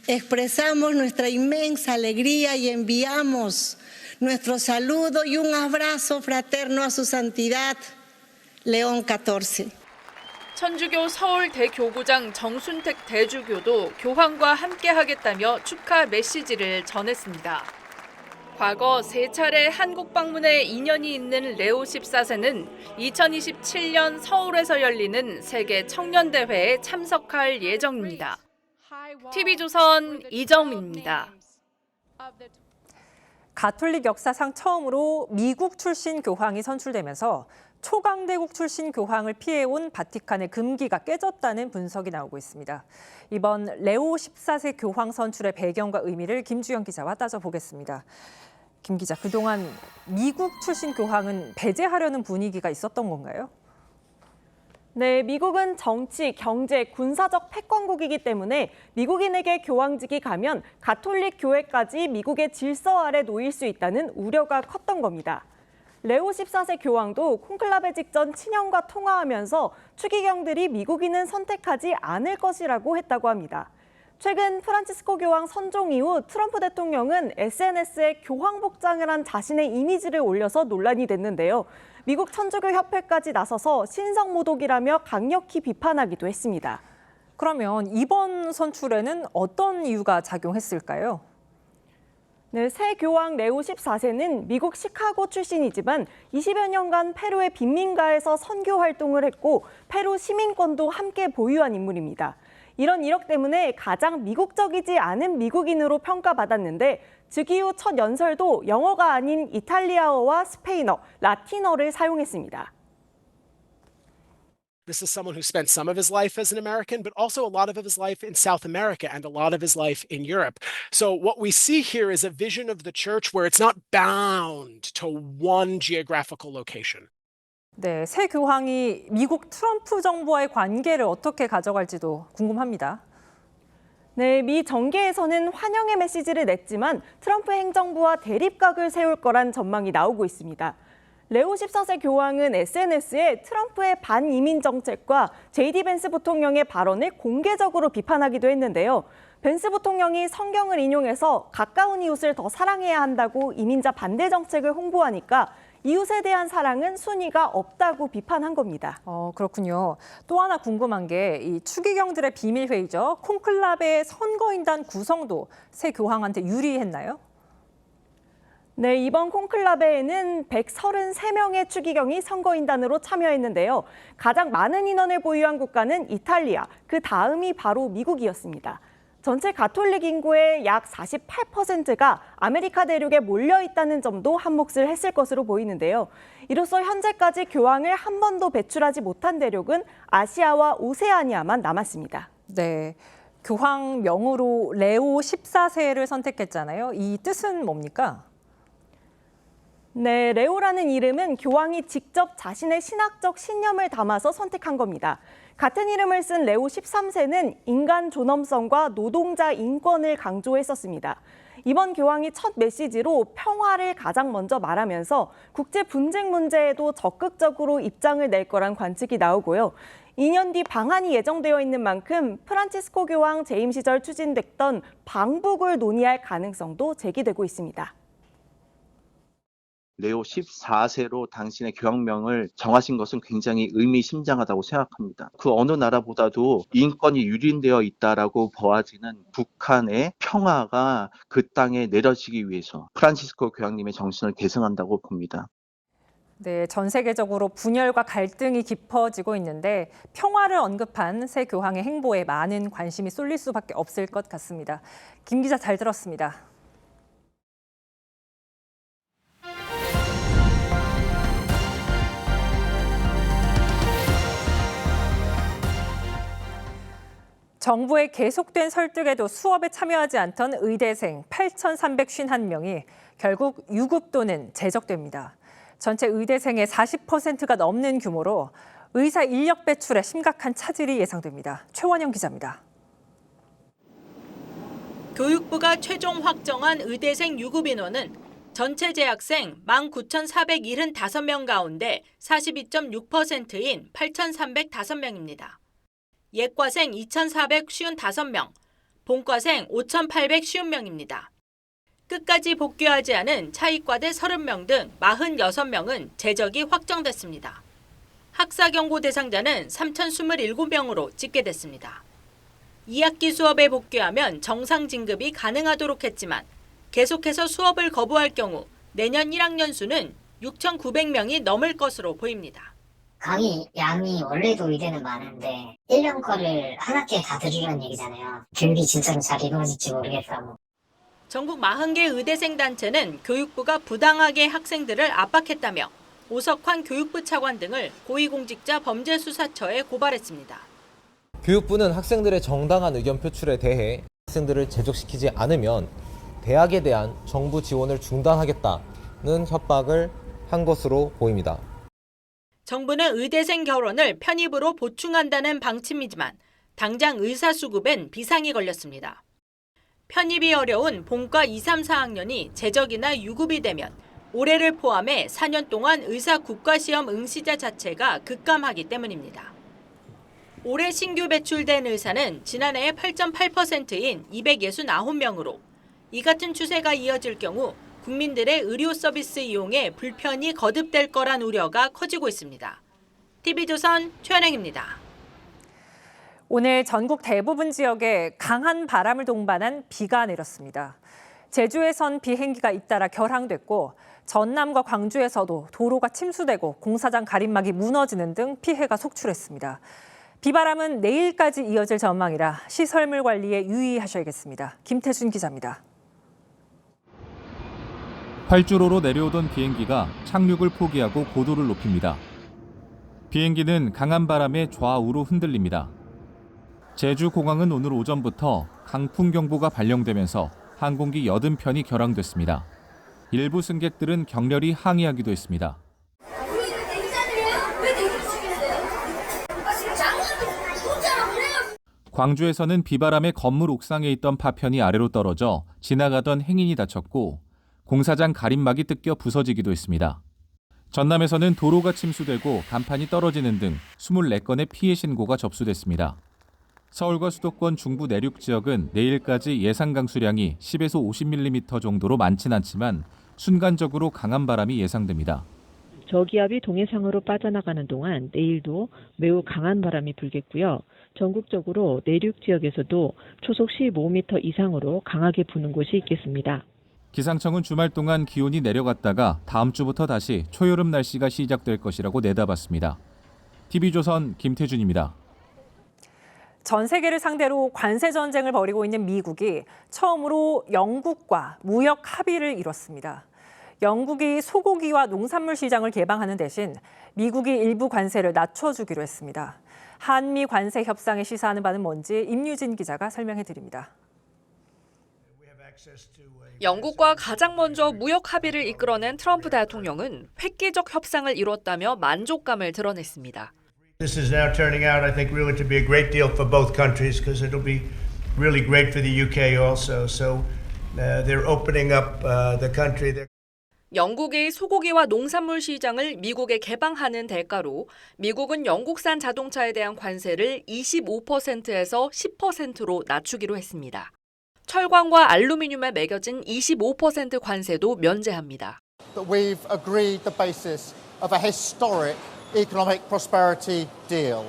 Expresamos nuestra inmensa alegría y enviamos nuestro saludo y un abrazo fraterno a su santidad, León XIV. 천주교 서울 대교구장 정순택 대주교도 교황과 함께하겠다며 축하 메시지를 전했습니다. 과거 3차례 한국 방문에 인연이 있는 레오 14세는 2027년 서울에서 열리는 세계 청년대회에 참석할 예정입니다. TV조선 이정민입니다. 가톨릭 역사상 처음으로 미국 출신 교황이 선출되면서 초강대국 출신 교황을 피해온 바티칸의 금기가 깨졌다는 분석이 나오고 있습니다. 이번 레오 14세 교황 선출의 배경과 의미를 김주영 기자와 따져보겠습니다. 김 기자, 그동안 미국 출신 교황은 배제하려는 분위기가 있었던 건가요? 네, 미국은 정치, 경제, 군사적 패권국이기 때문에 미국인에게 교황직이 가면 가톨릭 교회까지 미국의 질서 아래 놓일 수 있다는 우려가 컸던 겁니다. 레오 14세 교황도 콘클라베 직전 친형과 통화하면서 추기경들이 미국인은 선택하지 않을 것이라고 했다고 합니다. 최근 프란치스코 교황 선종 이후 트럼프 대통령은 SNS에 교황 복장을 한 자신의 이미지를 올려서 논란이 됐는데요. 미국 천주교 협회까지 나서서 신성모독이라며 강력히 비판하기도 했습니다. 그러면 이번 선출에는 어떤 이유가 작용했을까요? 네, 새 교황 레오 14세는 미국 시카고 출신이지만 20여 년간 페루의 빈민가에서 선교 활동을 했고 페루 시민권도 함께 보유한 인물입니다. 이런 이력 때문에 가장 미국적이지 않은 미국인으로 평가받았는데 즉위 후 첫 연설도 영어가 아닌 이탈리아어와 스페인어, 라틴어를 사용했습니다. This is someone who spent some of his life as an American, but also a lot of his life in South America and a lot of his life in Europe. So what we see here is a vision of the church where it's not bound to one geographical location. 네, 새 교황이 미국 트럼프 정부와의 관계를 어떻게 가져갈지도 궁금합니다. 네, 미 정계에서는 환영의 메시지를 냈지만 트럼프 행정부와 대립각을 세울 거란 전망이 나오고 있습니다. 레오 14세 교황은 SNS에 트럼프의 반이민 정책과 제이디 벤스 부통령의 발언을 공개적으로 비판하기도 했는데요. 벤스 부통령이 성경을 인용해서 가까운 이웃을 더 사랑해야 한다고 이민자 반대 정책을 홍보하니까 이웃에 대한 사랑은 순위가 없다고 비판한 겁니다. 그렇군요. 또 하나 궁금한 게 이 추기경들의 비밀 회의죠. 콘클라베의 선거인단 구성도 새 교황한테 유리했나요? 네, 이번 콘클라베에는 133명의 추기경이 선거인단으로 참여했는데요. 가장 많은 인원을 보유한 국가는 이탈리아, 그 다음이 바로 미국이었습니다. 전체 가톨릭 인구의 약 48%가 아메리카 대륙에 몰려 있다는 점도 한몫을 했을 것으로 보이는데요. 이로써 현재까지 교황을 한 번도 배출하지 못한 대륙은 아시아와 오세아니아만 남았습니다. 네, 교황 명으로 레오 14세를 선택했잖아요. 이 뜻은 뭡니까? 네, 레오라는 이름은 교황이 직접 자신의 신학적 신념을 담아서 선택한 겁니다. 같은 이름을 쓴 레오 13세는 인간 존엄성과 노동자 인권을 강조했었습니다. 이번 교황이 첫 메시지로 평화를 가장 먼저 말하면서 국제 분쟁 문제에도 적극적으로 입장을 낼 거란 관측이 나오고요. 2년 뒤 방한이 예정되어 있는 만큼 프란치스코 교황 재임 시절 추진됐던 방북을 논의할 가능성도 제기되고 있습니다. 레오 14세로 당신의 교황명을 정하신 것은 굉장히 의미심장하다고 생각합니다. 그 어느 나라보다도 인권이 유린되어 있다라고 보아지는 북한의 평화가 그 땅에 내려지기 위해서 프란치스코 교황님의 정신을 계승한다고 봅니다. 네, 전 세계적으로 분열과 갈등이 깊어지고 있는데 평화를 언급한 새 교황의 행보에 많은 관심이 쏠릴 수밖에 없을 것 같습니다. 김 기자 잘 들었습니다. 정부의 계속된 설득에도 수업에 참여하지 않던 의대생 8,351명이 결국 유급 또는 제적됩니다. 전체 의대생의 40%가 넘는 규모로 의사 인력 배출에 심각한 차질이 예상됩니다. 최원영 기자입니다. 교육부가 최종 확정한 의대생 유급 인원은 전체 재학생 19,475명 가운데 42.6%인 8,305명입니다. 예과생 2,455명, 본과생 5,850명입니다. 끝까지 복귀하지 않은 차의과대 30명 등 46명은 제적이 확정됐습니다. 학사경고 대상자는 3,027명으로 집계됐습니다. 2학기 수업에 복귀하면 정상 진급이 가능하도록 했지만 계속해서 수업을 거부할 경우 내년 1학년 수는 6,900명이 넘을 것으로 보입니다. 강의 양이 원래도 의대는 많은데 1년 거를 한 학기에 다 들으라는 얘기잖아요. 교육이 진짜로 잘 이루어질지 모르겠다고. 전국 40개 의대생 단체는 교육부가 부당하게 학생들을 압박했다며 오석환 교육부 차관 등을 고위공직자 범죄수사처에 고발했습니다. 교육부는 학생들의 정당한 의견 표출에 대해 학생들을 제적시키지 않으면 대학에 대한 정부 지원을 중단하겠다는 협박을 한 것으로 보입니다. 정부는 의대생 결혼을 편입으로 보충한다는 방침이지만 당장 의사 수급엔 비상이 걸렸습니다. 편입이 어려운 본과 2, 3, 4학년이 제적이나 유급이 되면 올해를 포함해 4년 동안 의사 국가시험 응시자 자체가 급감하기 때문입니다. 올해 신규 배출된 의사는 지난해의 8.8%인 269명으로 이 같은 추세가 이어질 경우 국민들의 의료 서비스 이용에 불편이 거듭될 거란 우려가 커지고 있습니다. TV조선 최연행입니다. 오늘 전국 대부분 지역에 강한 바람을 동반한 비가 내렸습니다. 제주에선 비행기가 잇따라 결항됐고 전남과 광주에서도 도로가 침수되고 공사장 가림막이 무너지는 등 피해가 속출했습니다. 비바람은 내일까지 이어질 전망이라 시설물 관리에 유의하셔야겠습니다. 김태준 기자입니다. 활주로로 내려오던 비행기가 착륙을 포기하고 고도를 높입니다. 비행기는 강한 바람에 좌우로 흔들립니다. 제주공항은 오늘 오전부터 강풍경보가 발령되면서 항공기 80편이 결항됐습니다. 일부 승객들은 격렬히 항의하기도 했습니다. 광주에서는 비바람에 건물 옥상에 있던 파편이 아래로 떨어져 지나가던 행인이 다쳤고 공사장 가림막이 뜯겨 부서지기도 했습니다. 전남에서는 도로가 침수되고 간판이 떨어지는 등 24건의 피해 신고가 접수됐습니다. 서울과 수도권 중부 내륙 지역은 내일까지 예상 강수량이 10에서 50mm 정도로 많진 않지만 순간적으로 강한 바람이 예상됩니다. 저기압이 동해상으로 빠져나가는 동안 내일도 매우 강한 바람이 불겠고요. 전국적으로 내륙 지역에서도 초속 15m 이상으로 강하게 부는 곳이 있겠습니다. 기상청은 주말 동안 기온이 내려갔다가 다음 주부터 다시 초여름 날씨가 시작될 것이라고 내다봤습니다. TV조선 김태준입니다. 전 세계를 상대로 관세 전쟁을 벌이고 있는 미국이 처음으로 영국과 무역 합의를 이뤘습니다. 영국이 소고기와 농산물 시장을 개방하는 대신 미국이 일부 관세를 낮춰주기로 했습니다. 한미 관세 협상에 시사하는 바는 뭔지 임유진 기자가 설명해 드립니다. 영국과 가장 먼저 무역 합의를 이끌어낸 트럼프 대통령은 획기적 협상을 이뤘다며 만족감을 드러냈습니다. This is now turning out, I think, really to be a great deal for both countries because it'll be really great for the UK also. So they're opening up the country. 영국의 소고기와 농산물 시장을 미국에 개방하는 대가로 미국은 영국산 자동차에 대한 관세를 25%에서 10%로 낮추기로 했습니다. 철광과 알루미늄에 매겨진 25% 관세도 면제합니다. that we've agreed the basis of a historic economic prosperity deal.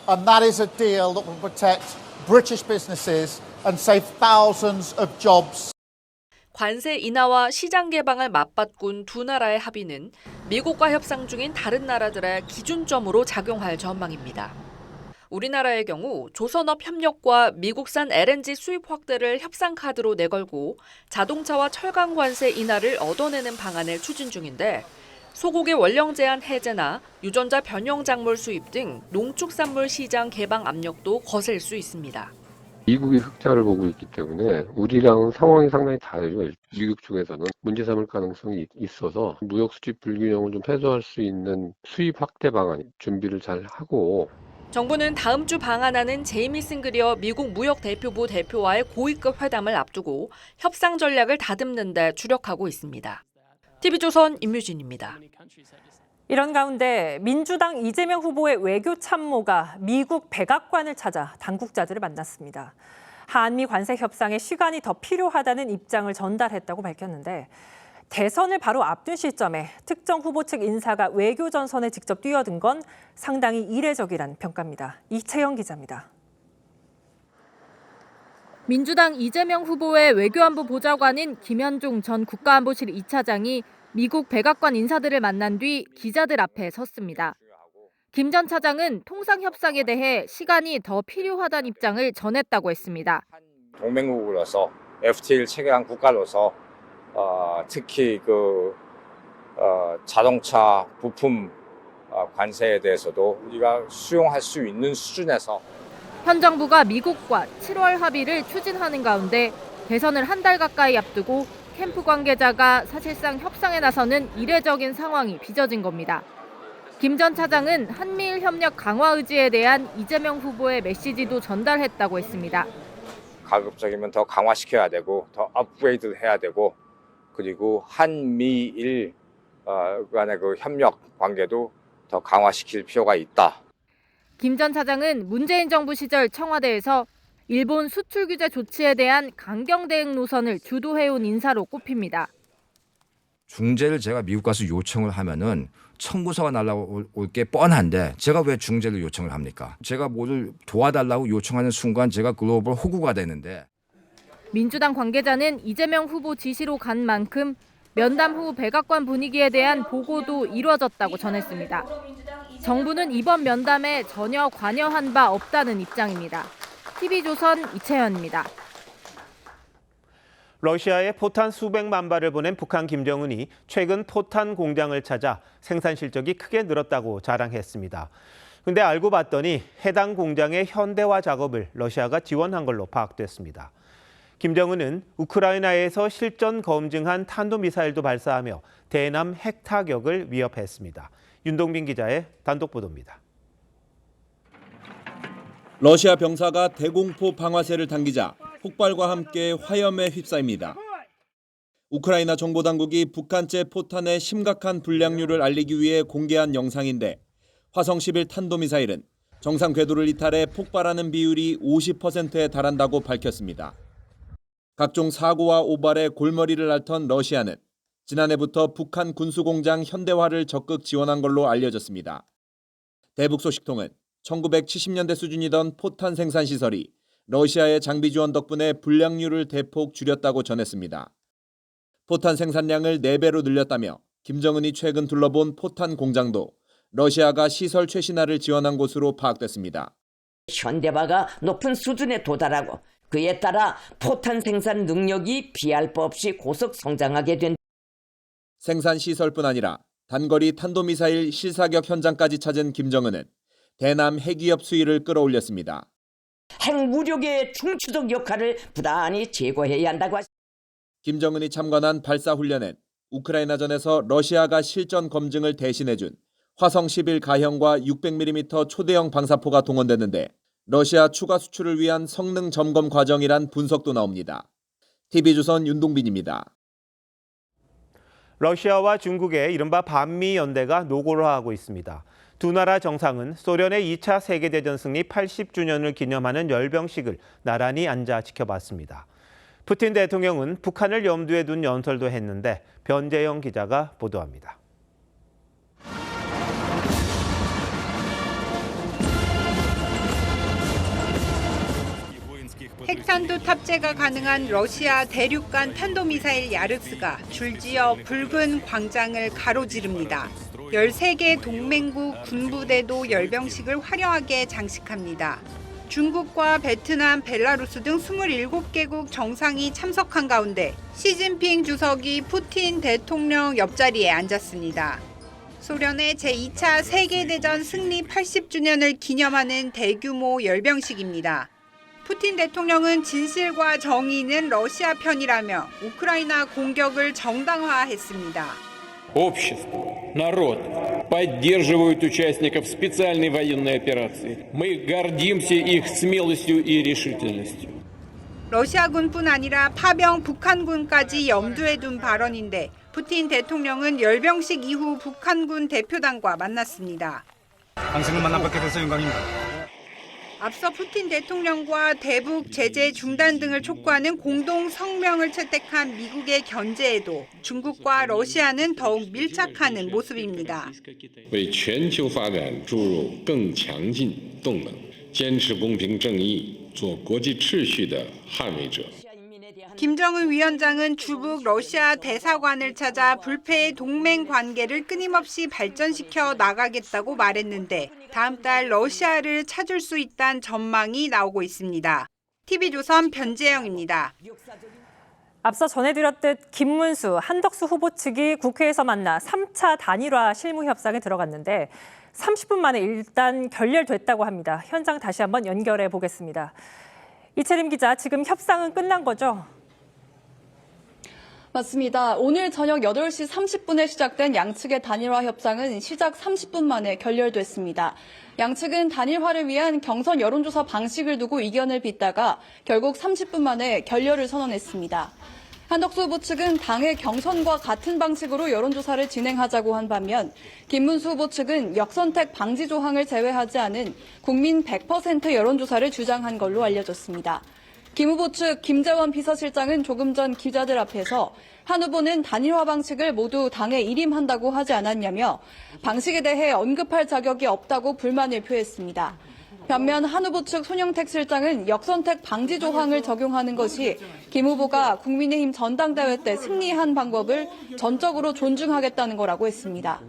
And that is a deal that will protect British businesses and save thousands of jobs. 관세 인하와 시장 개방을 맞바꾼 두 나라의 합의는 미국과 협상 중인 다른 나라들의 기준점으로 작용할 전망입니다. 우리나라의 경우 조선업 협력과 미국산 LNG 수입 확대를 협상 카드로 내걸고 자동차와 철강 관세 인하를 얻어내는 방안을 추진 중인데 소고기 원령 제한 해제나 유전자 변형 작물 수입 등 농축산물 시장 개방 압력도 거셀 수 있습니다. 미국이 흑자를 보고 있기 때문에 우리랑 상황이 상당히 다르죠. 미국 쪽에서는 문제 삼을 가능성이 있어서 무역 수지 불균형을 좀 해소할 수 있는 수입 확대 방안 준비를 잘 하고 정부는 다음 주 방한하는 제이미슨 그리어 미국 무역 대표부 대표와의 고위급 회담을 앞두고 협상 전략을 다듬는 데 주력하고 있습니다. TV조선 임유진입니다. 이런 가운데 민주당 이재명 후보의 외교 참모가 미국 백악관을 찾아 당국자들을 만났습니다. 한미 관세 협상에 시간이 더 필요하다는 입장을 전달했다고 밝혔는데 대선을 바로 앞둔 시점에 특정 후보 측 인사가 외교 전선에 직접 뛰어든 건 상당히 이례적이란 평가입니다. 이채영 기자입니다. 민주당 이재명 후보의 외교안보 보좌관인 김현종 전 국가안보실 2차장이 미국 백악관 인사들을 만난 뒤 기자들 앞에 섰습니다. 김 전 차장은 통상협상에 대해 시간이 더 필요하다는 입장을 전했다고 했습니다. 동맹국으로서 FTA를 체결한 국가로서 특히 자동차 부품 관세에 대해서도 우리가 수용할 수 있는 수준에서 현 정부가 미국과 7월 합의를 추진하는 가운데 대선을 한 달 가까이 앞두고 캠프 관계자가 사실상 협상에 나서는 이례적인 상황이 빚어진 겁니다. 김 전 차장은 한미일 협력 강화 의지에 대한 이재명 후보의 메시지도 전달했다고 했습니다. 가급적이면 더 강화시켜야 되고 더 업그레이드 해야 되고 그리고 한미일 간의 협력 관계도 더 강화시킬 필요가 있다. 김 전 차장은 문재인 정부 시절 청와대에서 일본 수출 규제 조치에 대한 강경 대응 노선을 주도해온 인사로 꼽힙니다. 중재를 제가 미국 가서 요청을 하면은 청구서가 날라올 게 뻔한데 제가 왜 중재를 요청을 합니까? 제가 뭐를 도와달라고 요청하는 순간 제가 글로벌 호구가 되는데. 민주당 관계자는 이재명 후보 지시로 간 만큼 면담 후 백악관 분위기에 대한 보고도 이루어졌다고 전했습니다. 정부는 이번 면담에 전혀 관여한 바 없다는 입장입니다. TV조선 이채연입니다. 러시아에 포탄 수백만 발을 보낸 북한 김정은이 최근 포탄 공장을 찾아 생산 실적이 크게 늘었다고 자랑했습니다. 근데 알고 봤더니 해당 공장의 현대화 작업을 러시아가 지원한 걸로 파악됐습니다. 김정은은 우크라이나에서 실전 검증한 탄도미사일도 발사하며 대남 핵 타격을 위협했습니다. 윤동빈 기자의 단독 보도입니다. 러시아 병사가 대공포 방아쇠를 당기자 폭발과 함께 화염에 휩싸입니다. 우크라이나 정보당국이 북한제 포탄의 심각한 불량률을 알리기 위해 공개한 영상인데 화성 11 탄도미사일은 정상 궤도를 이탈해 폭발하는 비율이 50%에 달한다고 밝혔습니다. 각종 사고와 오발에 골머리를 앓던 러시아는 지난해부터 북한 군수공장 현대화를 적극 지원한 걸로 알려졌습니다. 대북 소식통은 1970년대 수준이던 포탄 생산 시설이 러시아의 장비 지원 덕분에 불량률을 대폭 줄였다고 전했습니다. 포탄 생산량을 4배로 늘렸다며 김정은이 최근 둘러본 포탄 공장도 러시아가 시설 최신화를 지원한 곳으로 파악됐습니다. 현대화가 높은 수준에 도달하고 그에 따라 포탄 생산 능력이 비할 바 없이 고속 성장하게 된 생산 시설뿐 아니라 단거리 탄도미사일 실사격 현장까지 찾은 김정은은 대남 핵위협 수위를 끌어올렸습니다. 핵무력의 중추적 역할을 부단히 제고해야 한다고 하십니다. 김정은이 참관한 발사훈련엔 우크라이나전에서 러시아가 실전 검증을 대신해준 화성 11 가형과 600mm 초대형 방사포가 동원됐는데 러시아 추가 수출을 위한 성능 점검 과정이란 분석도 나옵니다. TV조선 윤동빈입니다. 러시아와 중국의 이른바 반미연대가 노골화하고 있습니다. 두 나라 정상은 소련의 2차 세계대전 승리 80주년을 기념하는 열병식을 나란히 앉아 지켜봤습니다. 푸틴 대통령은 북한을 염두에 둔 연설도 했는데 변재영 기자가 보도합니다. 핵탄두 탑재가 가능한 러시아 대륙간 탄도미사일 야르스가 줄지어 붉은 광장을 가로지릅니다. 13개 동맹국 군부대도 열병식을 화려하게 장식합니다. 중국과 베트남, 벨라루스 등 27개국 정상이 참석한 가운데 시진핑 주석이 푸틴 대통령 옆자리에 앉았습니다. 소련의 제2차 세계대전 승리 80주년을 기념하는 대규모 열병식입니다. 푸틴 대통령은 진실과 정의는 러시아 편이라며 우크라이나 공격을 정당화했습니다. Общество, народ поддерживают участников специальной военной операции. Мы гордимся их смелостью и решительностью. 러시아군뿐 아니라 파병 북한군까지 염두에 둔 발언인데 푸틴 대통령은 열병식 이후 북한군 대표단과 만났습니다. 당신을 만나뵙게 돼서 영광입니다. 앞서 푸틴 대통령과 대북 제재 중단 등을 촉구하는 공동 성명을 채택한 미국의 견제에도 중국과 러시아는 더욱 밀착하는 모습입니다. 为全球发展注入更强劲动能，坚持公平正义，做国际秩序的捍卫者。 김정은 위원장은 주북 러시아 대사관을 찾아 불패의 동맹 관계를 끊임없이 발전시켜 나가겠다고 말했는데 다음 달 러시아를 찾을 수 있다는 전망이 나오고 있습니다. TV조선 변재영입니다. 앞서 전해드렸듯 김문수, 한덕수 후보 측이 국회에서 만나 3차 단일화 실무 협상에 들어갔는데 30분 만에 일단 결렬됐다고 합니다. 현장 다시 한번 연결해 보겠습니다. 이채림 기자, 지금 협상은 끝난 거죠? 맞습니다. 오늘 저녁 8시 30분에 시작된 양측의 단일화 협상은 시작 30분 만에 결렬됐습니다. 양측은 단일화를 위한 경선 여론조사 방식을 두고 이견을 빚다가 결국 30분 만에 결렬을 선언했습니다. 한덕수 후보 측은 당의 경선과 같은 방식으로 여론조사를 진행하자고 한 반면 김문수 후보 측은 역선택 방지 조항을 제외하지 않은 국민 100% 여론조사를 주장한 걸로 알려졌습니다. 김 후보 측 김재원 비서실장은 조금 전 기자들 앞에서 한 후보는 단일화 방식을 모두 당에 일임한다고 하지 않았냐며 방식에 대해 언급할 자격이 없다고 불만을 표했습니다. 반면 한 후보 측 손영택 실장은 역선택 방지 조항을 적용하는 것이 김 후보가 국민의힘 전당대회 때 승리한 방법을 전적으로 존중하겠다는 거라고 했습니다.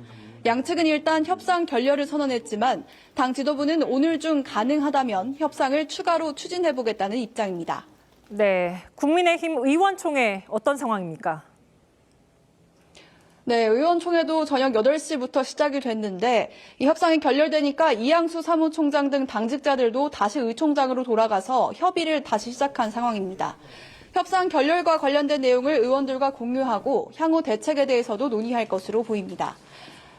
양측은 일단 협상 결렬을 선언했지만 당 지도부는 오늘 중 가능하다면 협상을 추가로 추진해보겠다는 입장입니다. 네, 국민의힘 의원총회 어떤 상황입니까? 네, 의원총회도 저녁 8시부터 시작이 됐는데 이 협상이 결렬되니까 이양수 사무총장 등 당직자들도 다시 의총장으로 돌아가서 협의를 다시 시작한 상황입니다. 협상 결렬과 관련된 내용을 의원들과 공유하고 향후 대책에 대해서도 논의할 것으로 보입니다.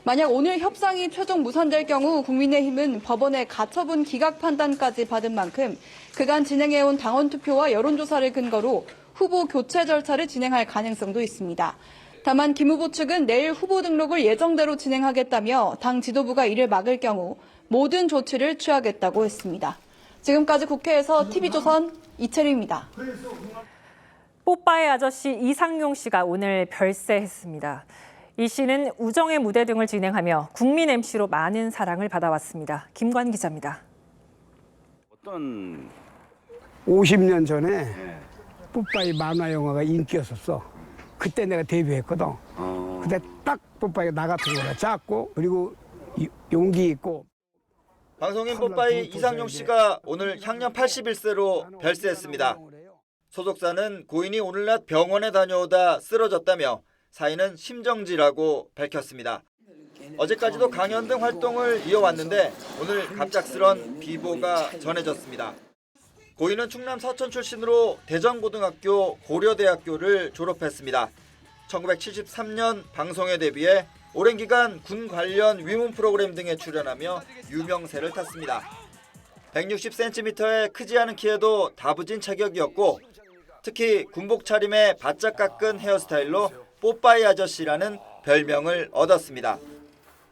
만약 오늘 협상이 최종 무산될 경우 국민의힘은 법원의 가처분 기각 판단까지 받은 만큼 그간 진행해온 당원 투표와 여론조사를 근거로 후보 교체 절차를 진행할 가능성도 있습니다. 다만 김 후보 측은 내일 후보 등록을 예정대로 진행하겠다며 당 지도부가 이를 막을 경우 모든 조치를 취하겠다고 했습니다. 지금까지 국회에서 TV조선 이채림입니다. 뽀빠이 아저씨 이상용 씨가 오늘 별세했습니다. 이 씨는 우정의 무대 등을 진행하며 국민 MC로 많은 사랑을 받아왔습니다. 김관 기자입니다. 어떤 50년 전에 뽀빠이 만화 영화가 인기였었어. 그때 내가 데뷔했거든. 그때 딱 뽀빠이가 나 같은 거라 작고 그리고 용기 있고. 방송인 뽀빠이 이상용 씨가 오늘 향년 81세로 별세했습니다. 소속사는 고인이 오늘 낮 병원에 다녀오다 쓰러졌다며 사인은 심정지라고 밝혔습니다. 어제까지도 강연 등 활동을 이어왔는데 오늘 갑작스런 비보가 전해졌습니다. 고인은 충남 서천 출신으로 대전고등학교, 고려대학교를 졸업했습니다. 1973년 방송에 데뷔해 오랜 기간 군 관련 위문 프로그램 등에 출연하며 유명세를 탔습니다. 160cm의 크지 않은 키에도 다부진 체격이었고 특히 군복 차림에 바짝 깎은 헤어스타일로 뽀빠이 아저씨라는 별명을 얻었습니다.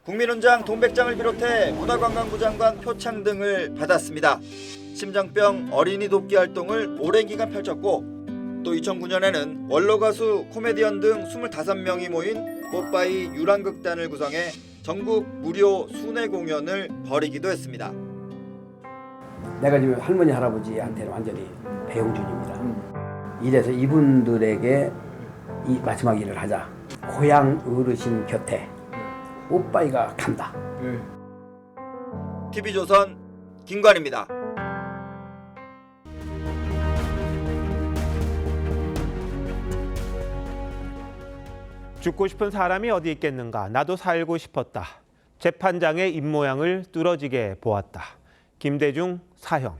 국민훈장 동백장을 비롯해 문화관광부 장관 표창 등을 받았습니다. 심장병 어린이 돕기 활동을 오랜 기간 펼쳤고 또 2009년에는 원로 가수, 코미디언 등 25명이 모인 뽀빠이 유랑극단을 구성해 전국 무료 순회 공연을 벌이기도 했습니다. 내가 지금 할머니 할아버지한테는 완전히 배용준입니다. 이래서 이분들에게 이 마지막 일을 하자. 고향 어르신 곁에 뽀빠이가 간다. TV조선 김관입니다. 죽고 싶은 사람이 어디 있겠는가. 나도 살고 싶었다. 재판장의 입모양을 뚫어지게 보았다. 김대중 사형.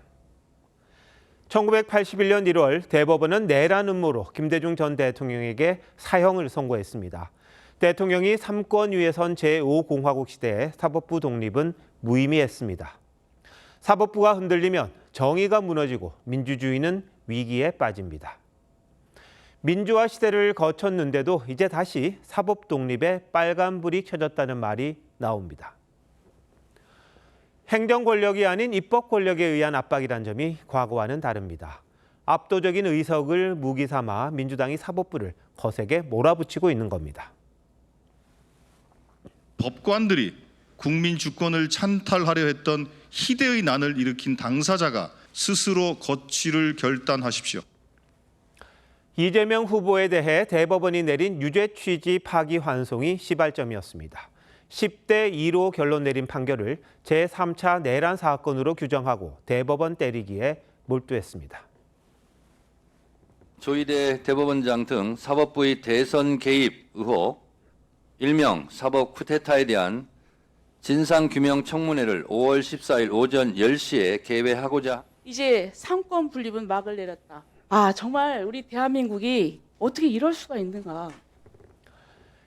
1981년 1월 대법원은 내란 음모로 김대중 전 대통령에게 사형을 선고했습니다. 대통령이 삼권 위에 선 제5공화국 시대에 사법부 독립은 무의미했습니다. 사법부가 흔들리면 정의가 무너지고 민주주의는 위기에 빠집니다. 민주화 시대를 거쳤는데도 이제 다시 사법 독립에 빨간불이 켜졌다는 말이 나옵니다. 행정 권력이 아닌 입법 권력에 의한 압박이란 점이 과거와는 다릅니다. 압도적인 의석을 무기 삼아 민주당이 사법부를 거세게 몰아붙이고 있는 겁니다. 법관들이 국민 주권을 찬탈하려 했던 희대의 난을 일으킨 당사자가 스스로 거취를 결단하십시오. 이재명 후보에 대해 대법원이 내린 유죄 취지 파기환송이 시발점이었습니다. 10대 2로 결론 내린 판결을 제3차 내란 사건으로 규정하고 대법원 때리기에 몰두했습니다. 조희대 대법원장 등 사법부의 대선 개입 의혹, 일명 사법 쿠데타에 대한 진상규명 청문회를 5월 14일 오전 10시에 개회하고자. 이제 삼권 분립은 막을 내렸다. 정말 우리 대한민국이 어떻게 이럴 수가 있는가.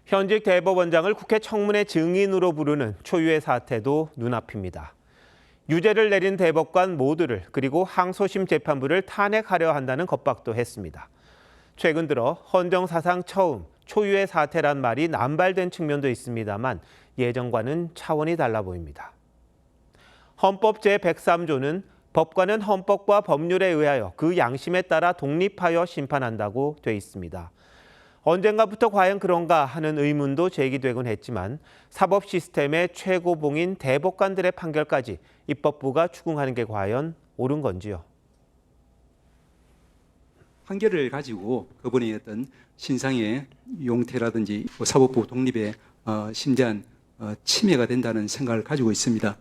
현직 대법원장을 국회 청문회 증인으로 부르는 초유의 사태도 눈앞입니다. 유죄를 내린 대법관 모두를 그리고 항소심 재판부를 탄핵하려 한다는 겁박도 했습니다. 최근 들어 헌정사상 처음 초유의 사태란 말이 남발된 측면도 있습니다만 예전과는 차원이 달라 보입니다. 헌법 제103조는 법관은 헌법과 법률에 의하여 그 양심에 따라 독립하여 심판한다고 돼 있습니다. 언젠가부터 과연 그런가 하는 의문도 제기되곤 했지만 사법 시스템의 최고봉인 대법관들의 판결까지 입법부가 추궁하는 게 과연 옳은 건지요? 판결을 가지고 그분의 어떤 신상의 용태라든지 사법부 독립에 심대한 침해가 된다는 생각을 가지고 있습니다.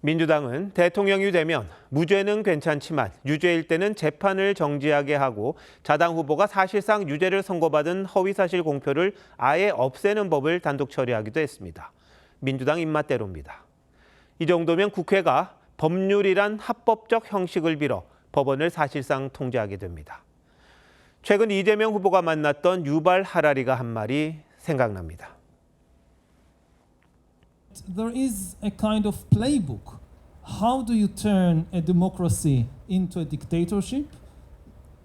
민주당은 대통령이 되면 무죄는 괜찮지만 유죄일 때는 재판을 정지하게 하고 자당 후보가 사실상 유죄를 선고받은 허위사실 공표를 아예 없애는 법을 단독 처리하기도 했습니다. 민주당 입맛대로입니다. 이 정도면 국회가 법률이란 합법적 형식을 빌어 법원을 사실상 통제하게 됩니다. 최근 이재명 후보가 만났던 유발 하라리가 한 말이 생각납니다. There is a kind of playbook. How do you turn a democracy into a dictatorship?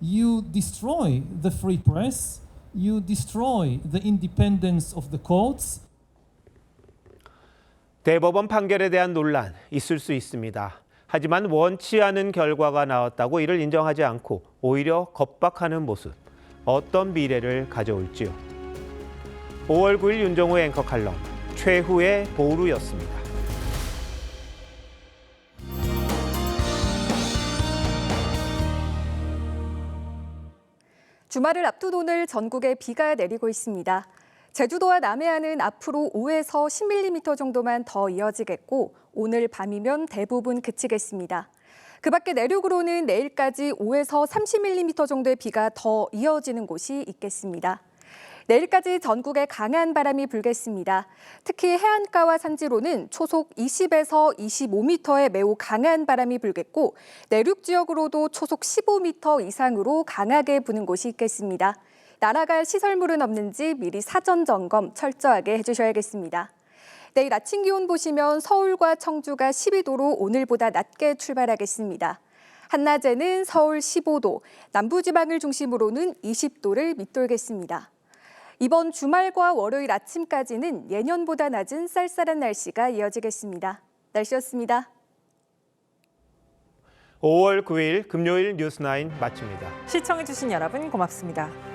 You destroy the free press. You destroy the independence of the courts. 대법원 판결에 대한 논란 있을 수 있습니다. 하지만 원치 않은 결과가 나왔다고 이를 인정하지 않고 오히려 겁박하는 모습. 어떤 미래를 가져올지요. 5월 9일 윤정호의 앵커 칼럼. 최후의 보루였습니다. 주말을 앞둔 오늘 전국에 비가 내리고 있습니다. 제주도와 남해안은 앞으로 5에서 10mm 정도만 더 이어지겠고 오늘 밤이면 대부분 그치겠습니다. 그 밖에 내륙으로는 내일까지 5에서 30mm 정도의 비가 더 이어지는 곳이 있겠습니다. 내일까지 전국에 강한 바람이 불겠습니다. 특히 해안가와 산지로는 초속 20에서 25m의 매우 강한 바람이 불겠고 내륙 지역으로도 초속 15m 이상으로 강하게 부는 곳이 있겠습니다. 날아갈 시설물은 없는지 미리 사전 점검 철저하게 해주셔야겠습니다. 내일 아침 기온 보시면 서울과 청주가 12도로 오늘보다 낮게 출발하겠습니다. 한낮에는 서울 15도, 남부지방을 중심으로는 20도를 밑돌겠습니다. 이번 주말과 월요일 아침까지는 예년보다 낮은 쌀쌀한 날씨가 이어지겠습니다. 날씨였습니다. 5월 9일 금요일 뉴스9 마칩니다. 시청해주신 여러분 고맙습니다.